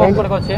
వచ్చి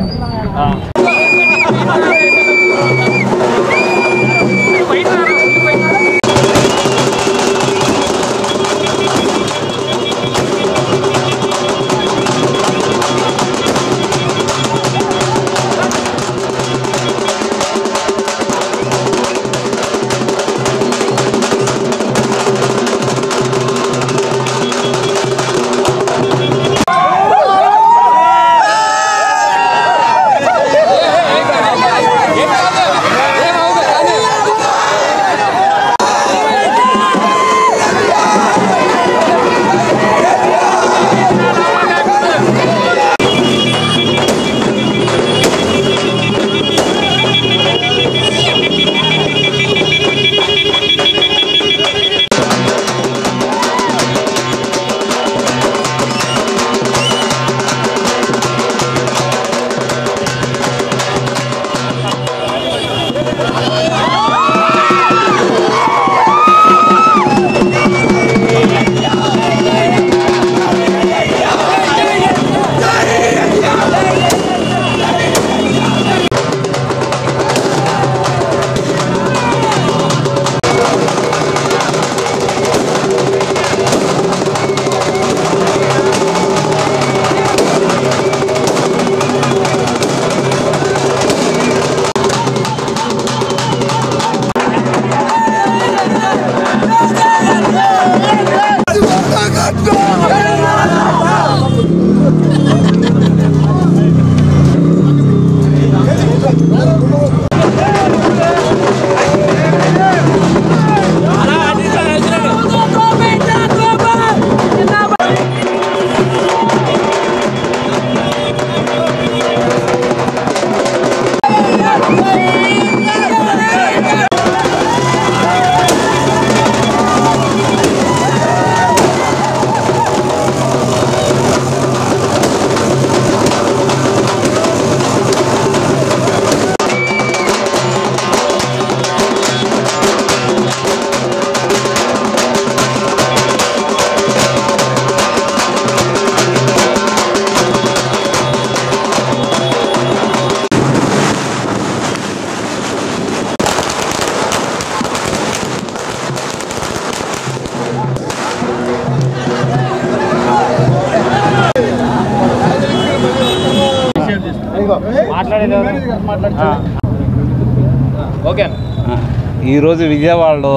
ఈరోజు విజయవాడలో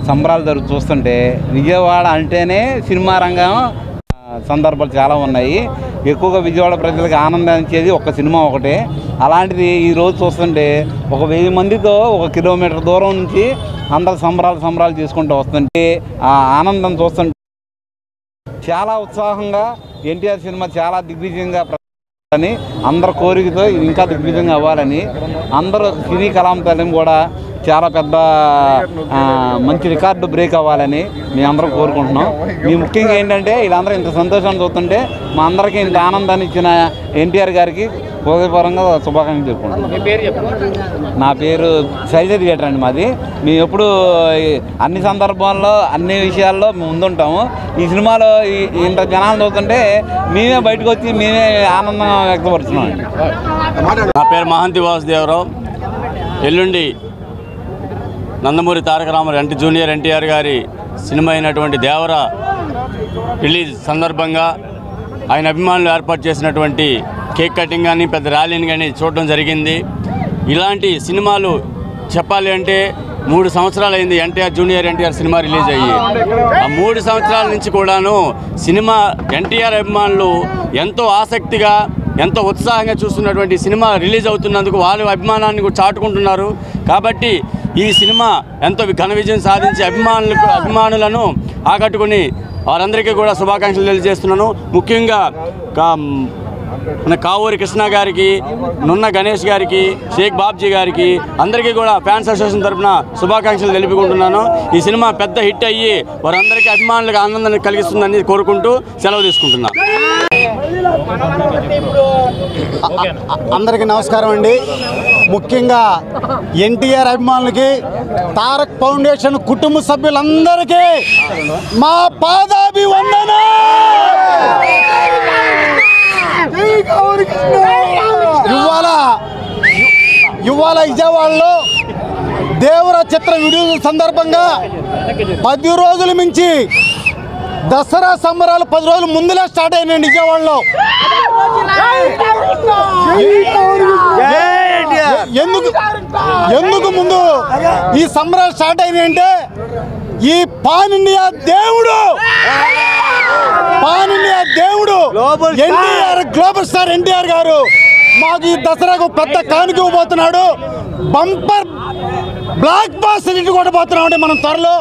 సంబరాలు చూస్తుంటే విజయవాడ అంటేనే సినిమా రంగం సందర్భాలు చాలా ఉన్నాయి. ఎక్కువగా విజయవాడ ప్రజలకు ఆనందించేది ఒక సినిమా ఒకటే. అలాంటిది ఈరోజు చూస్తుంటే 1000 మందితో 1 కిలోమీటర్ దూరం నుంచి అందరు సంబరాలు చేసుకుంటూ వస్తుంటే ఆ ఆనందం చూస్తుంటే చాలా ఉత్సాహంగా ఎన్టీఆర్ సినిమా చాలా దిగ్విజయంగా అని అందరు కోరికతో ఇంకా దిగ్విజయంగా అవ్వాలని అందరూ సినీ కళాకారులు కూడా చాలా పెద్ద మంచి రికార్డు బ్రేక్ అవ్వాలని మేము అందరం కోరుకుంటున్నాం. మీ ముఖ్యంగా ఏంటంటే వీళ్ళందరూ ఇంత సంతోషాన్ని చూస్తుంటే మా అందరికీ ఇంత ఆనందాన్ని ఇచ్చిన ఎన్టీఆర్ గారికి హృదయపూర్వకంగా శుభాకాంక్షలు చెప్పుకుంటున్నాం. నా పేరు శైలజ థియేటర్ అండి మాది. మేము ఎప్పుడు అన్ని సందర్భాల్లో అన్ని విషయాల్లో మేము ముందుంటాము. ఈ సినిమాలో ఇంత జనాలు చూస్తుంటే మేమే బయటకు వచ్చి మేమే ఆనందం వ్యక్తపరుస్తున్నాం. నా పేరు మహంతి వాసుదేవరావు. ఎల్లుండి నందమూరి తారక రామారావు జూనియర్ ఎన్టీఆర్ గారి సినిమా అయినటువంటి దేవర రిలీజ్ సందర్భంగా ఆయన అభిమానులు ఏర్పాటు చేసినటువంటి కేక్ కటింగ్ కానీ పెద్ద ర్యాలీని కానీ చూడడం జరిగింది. ఇలాంటి సినిమాలు చెప్పాలి అంటే 3 సంవత్సరాలు అయింది జూనియర్ ఎన్టీఆర్ సినిమా రిలీజ్ అయ్యి. ఆ 3 సంవత్సరాల నుంచి కూడాను సినిమా ఎన్టీఆర్ అభిమానులు ఎంతో ఆసక్తిగా ఎంతో ఉత్సాహంగా చూస్తున్నటువంటి సినిమా రిలీజ్ అవుతున్నందుకు వాళ్ళ అభిమానాన్ని కూడా చాటుకుంటున్నారు. కాబట్టి ఈ సినిమా ఎంతో ఘన విజయం సాధించి అభిమానులను ఆకట్టుకుని వారందరికీ కూడా శుభాకాంక్షలు తెలియజేస్తున్నాను. ముఖ్యంగా మన కావూరి కృష్ణ గారికి, నున్న గణేష్ గారికి, షేక్ బాబ్జీ గారికి అందరికీ కూడా ఫ్యాన్స్ అసోసియేషన్ తరఫున శుభాకాంక్షలు తెలుపుకుంటున్నాను. ఈ సినిమా పెద్ద హిట్ అయ్యి వారందరికీ అభిమానులకు ఆనందాన్ని కలిగిస్తుందని కోరుకుంటూ సెలవు తీసుకుంటున్నాను. అందరికీ నమస్కారం అండి. ముఖ్యంగా ఎన్టీఆర్ అభిమానులకి, తారక్ ఫౌండేషన్ కుటుంబ సభ్యులందరికీ మా పాదాభివందనం. ఇవాళ విజయవాడలో దేవర చిత్ర విడుదల సందర్భంగా 10 రోజుల మించి దసరా సంబరాలు 10 రోజుల ముందులే స్టార్ట్ అయినాయండి విజయవాడలో. ఎందుకు ముందు ఈ సంబరాలు స్టార్ట్ అయినాయంటే ఈ పాన్ ఇండియా దేవుడు ఎన్టీఆర్, గ్లోబల్ స్టార్ ఎన్టీఆర్ గారు మాకు ఈ దసరాకు పెద్ద కానుక ఇవ్వబోతున్నాడు. బంపర్ బ్లాక్ బాస్టర్ ఇంటి కూడా పోతున్నామంటే మనం త్వరలో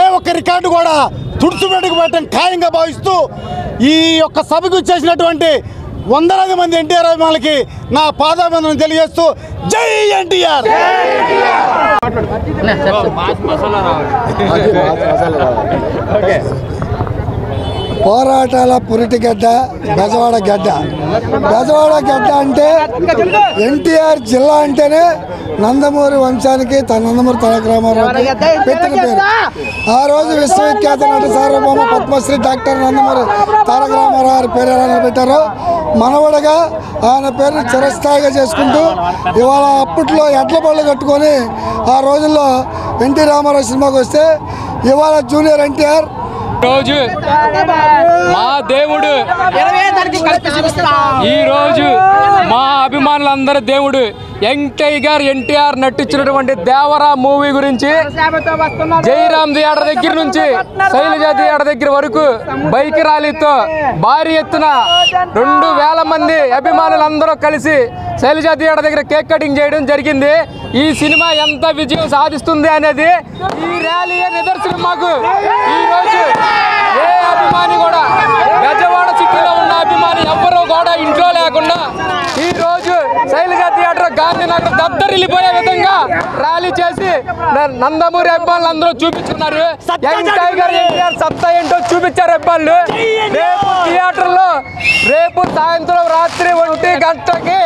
ఏ ఒక్క రికార్డు కూడా తుడుచుపెట్టుకు పెట్టడం ఖాయంగా భావిస్తూ ఈ యొక్క సభకు చేసినటువంటి వందలాది మంది ఎన్టీఆర్ అభిమానులకి నా పాదాభివందనం తెలియజేస్తూ జై ఎన్టీఆర్. పోరాటాల పురిటిగడ్డ బెజవాడ గడ్డ. బెజవాడ గడ్డ అంటే ఎన్టీఆర్ జిల్లా అంటేనే నందమూరి వంశానికి నందమూరి తారక రామారావు పెట్టిన పేరు. ఆ రోజు విశ్వవిఖ్యాత నట సార్వభౌమ పద్మశ్రీ డాక్టర్ నందమూరి తారక రామారావు గారి పేరు ఎలా నిలబెట్టారో మనవడగా ఆయన పేరుని చిరస్థాయిగా చేసుకుంటూ ఇవాళ అప్పట్లో ఎడ్ల బళ్ళు కట్టుకొని ఆ రోజుల్లో ఎన్టీ రామారావు సినిమాకి వస్తే ఇవాళ జూనియర్ ఎన్టీఆర్ రోజు మా దేవుడు, ఈ రోజు మా అభిమానులందరి దేవుడు యంగ్ టైగర్ ఎన్టీఆర్ నటించినటువంటి దేవరా మూవీ గురించి జయరామ్ థియేటర్ దగ్గర నుంచి శైలజ థియేటర్ దగ్గర వరకు బైక్ ర్యాలీతో భారీ ఎత్తున 2000 మంది అభిమానులందరూ కలిసి శైలజ థియేటర్ దగ్గర కేక్ కటింగ్ చేయడం జరిగింది. ఈ సినిమా ఎంత విజయం సాధిస్తుంది అనేది ఈ ర్యాలీ నిదర్శనం. మాకు ఈ రోజు ఏ అభిమాని కూడా, బెజవాడ సిటీలో ఉన్న అభిమాని ఎవ్వరూ కూడా ఇంట్లో లేకుండా ఈ రోజు శైలజ థియేటర్ గాంధీనగర్ దద్దరిల్లిపోయే విధంగా ర్యాలీ చేసి నందమూరి అభిమానులు అందరూ చూపించుకున్నారు. యంగ్ టైగర్ ఎన్టీఆర్ సత్తా ఏంటో చూపించారు అభిమానులు. రేపు థియేటర్లో రేపు సాయంత్రం రాత్రి 1 గంటకి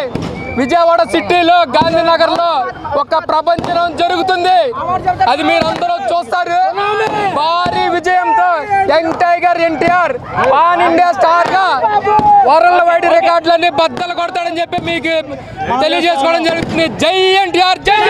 విజయవాడ సిటీలో గాంధీనగర్లో ఒక ప్రపంచం జరుగుతుంది. అది మీరందరూ చూస్తారు. భారీ విజయంతో young tiger NTR pan India star గా వరల్డ్ వైడ్ రికార్డులన్నీ బద్దలు కొడతాడని చెప్పి మీకు తెలియజేసుకోవడం జరుగుతుంది. జై ఎన్టీఆర్, జై.